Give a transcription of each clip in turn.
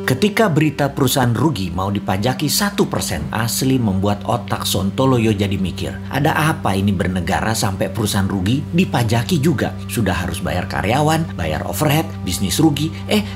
Ketika berita perusahaan rugi mau dipajaki 1%, asli membuat otak Sontoloyo jadi mikir. Ada apa ini bernegara sampai perusahaan rugi dipajaki juga? Sudah harus bayar karyawan, bayar overhead, bisnis rugi,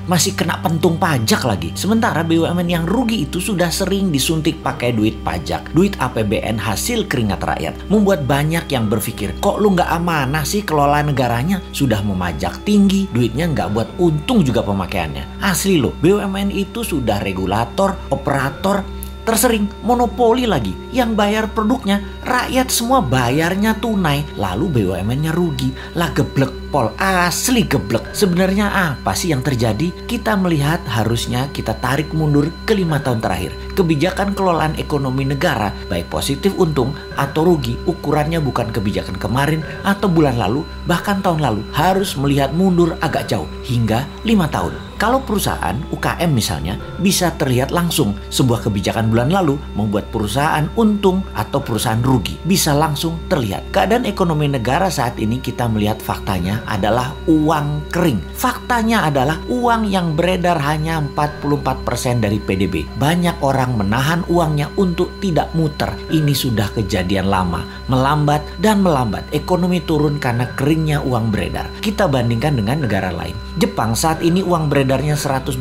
masih kena pentung pajak lagi. Sementara BUMN yang rugi itu sudah sering disuntik pakai duit pajak, duit APBN hasil keringat rakyat. Membuat banyak yang berpikir, kok lu nggak amanah sih kelola negaranya? Sudah memajak tinggi, duitnya nggak buat untung juga pemakaiannya. Asli loh, BUMN itu sudah regulator, operator, tersering monopoli lagi. Yang bayar produknya, rakyat semua bayarnya tunai. Lalu BUMN-nya rugi. Lah geblek pol, asli geblek. Sebenarnya apa sih yang terjadi? Kita melihat harusnya kita tarik mundur ke 5 tahun terakhir. Kebijakan kelolaan ekonomi negara, baik positif untung atau rugi, ukurannya bukan kebijakan kemarin atau bulan lalu, bahkan tahun lalu. Harus melihat mundur agak jauh, hingga 5 tahun. Kalau perusahaan, UKM misalnya, bisa terlihat langsung sebuah kebijakan bulan lalu membuat perusahaan untung atau perusahaan rugi. Bisa langsung terlihat. Keadaan ekonomi negara saat ini kita melihat faktanya adalah uang kering. Faktanya adalah uang yang beredar hanya 44% dari PDB. Banyak orang menahan uangnya untuk tidak muter. Ini sudah kejadian lama. Melambat dan melambat. Ekonomi turun karena keringnya uang beredar. Kita bandingkan dengan negara lain. Jepang saat ini uang beredarnya 120%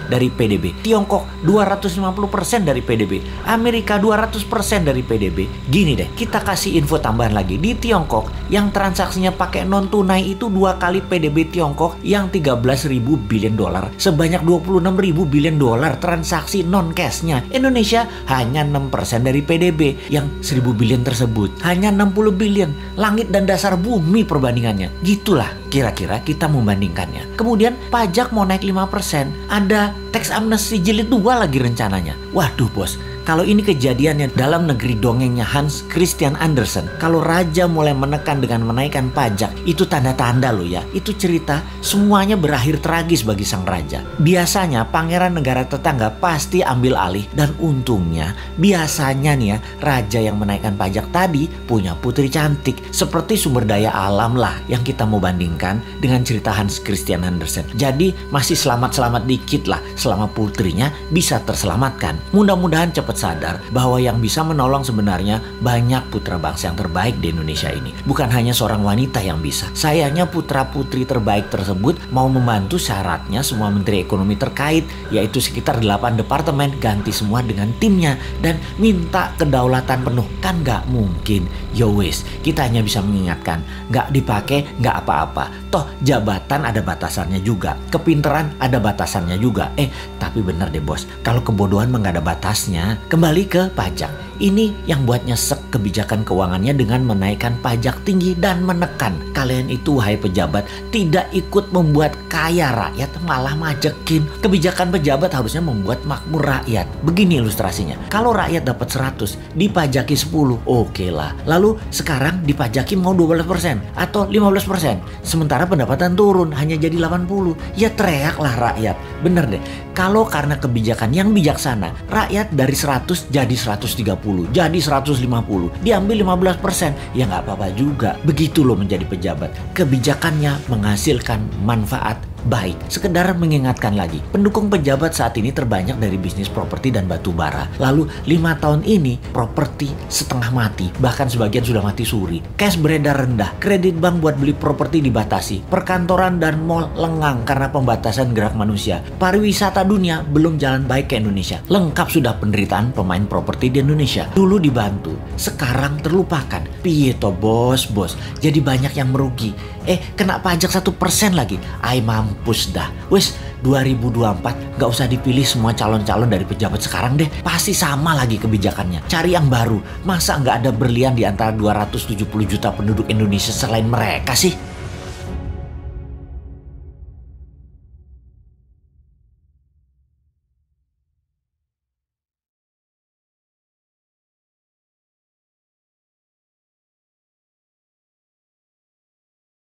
dari PDB. Tiongkok 250% dari PDB. Amerika 200% dari PDB. Gini deh, kita kasih info tambahan lagi. Di Tiongkok yang transaksinya pakai non tunai itu 2 kali PDB Tiongkok yang 13.000 billion dolar. Sebanyak 26.000 billion dolar transaksi non cashnya. Indonesia hanya 6% dari PDB yang 1.000 billion tersebut. Hanya 60 billion. Langit dan dasar bumi perbandingannya. Gitulah kira-kira kita membandingkannya. Kemudian pajak mau naik 5%. Ada tax amnesty jilid 2 lagi rencananya. Waduh bos, kalau ini kejadiannya dalam negeri dongengnya Hans Christian Andersen, kalau raja mulai menekan dengan menaikkan pajak, itu tanda-tanda loh ya. Itu cerita semuanya berakhir tragis bagi sang raja. Biasanya pangeran negara tetangga pasti ambil alih, dan untungnya biasanya nih ya, raja yang menaikkan pajak tadi punya putri cantik. Seperti sumber daya alam lah yang kita mau bandingkan dengan cerita Hans Christian Andersen. Jadi masih selamat-selamat dikit lah selama putrinya bisa terselamatkan. Mudah-mudahan cepat sadar bahwa yang bisa menolong sebenarnya banyak putra bangsa yang terbaik di Indonesia ini. Bukan hanya seorang wanita yang bisa. Sayangnya putra-putri terbaik tersebut mau membantu syaratnya semua menteri ekonomi terkait, yaitu sekitar 8 departemen, ganti semua dengan timnya dan minta kedaulatan penuh. Kan nggak mungkin. Yo wes, kita hanya bisa mengingatkan, nggak dipakai nggak apa-apa. Toh jabatan ada batasannya juga, kepinteran ada batasannya juga. Tapi bener deh bos, kalau kebodohan mah nggak ada batasnya. Kembali ke pajak. Ini yang buat nyesek kebijakan keuangannya dengan menaikkan pajak tinggi dan menekan. Kalian itu wahai pejabat tidak ikut membuat kaya rakyat, malah majekin. Kebijakan pejabat harusnya membuat makmur rakyat. Begini ilustrasinya. Kalau rakyat dapat 100, dipajaki 10, oke lah. Lalu sekarang dipajaki mau 12% atau 15%. Sementara pendapatan turun hanya jadi 80. Ya teriaklah rakyat. Bener deh. Kalau karena kebijakan yang bijaksana, rakyat dari 100 jadi 130, jadi 150, diambil 15%, ya nggak apa-apa juga. Begitu loh menjadi pejabat. Kebijakannya menghasilkan manfaat baik. Sekedar mengingatkan lagi, pendukung pejabat saat ini terbanyak dari bisnis properti dan batu bara. Lalu 5 tahun ini properti setengah mati, bahkan sebagian sudah mati suri. Cash beredar rendah, kredit bank buat beli properti dibatasi, perkantoran dan mal lengang karena pembatasan gerak manusia. Pariwisata dunia belum jalan baik ke Indonesia. Lengkap sudah penderitaan pemain properti di Indonesia. Dulu dibantu, sekarang terlupakan. Piye toh bos, jadi banyak yang merugi. Kena pajak 1% lagi. Ay mampus dah. Wes 2024 gak usah dipilih semua calon-calon dari pejabat sekarang deh. Pasti sama lagi kebijakannya. Cari yang baru. Masa gak ada berlian di antara 270 juta penduduk Indonesia selain mereka sih?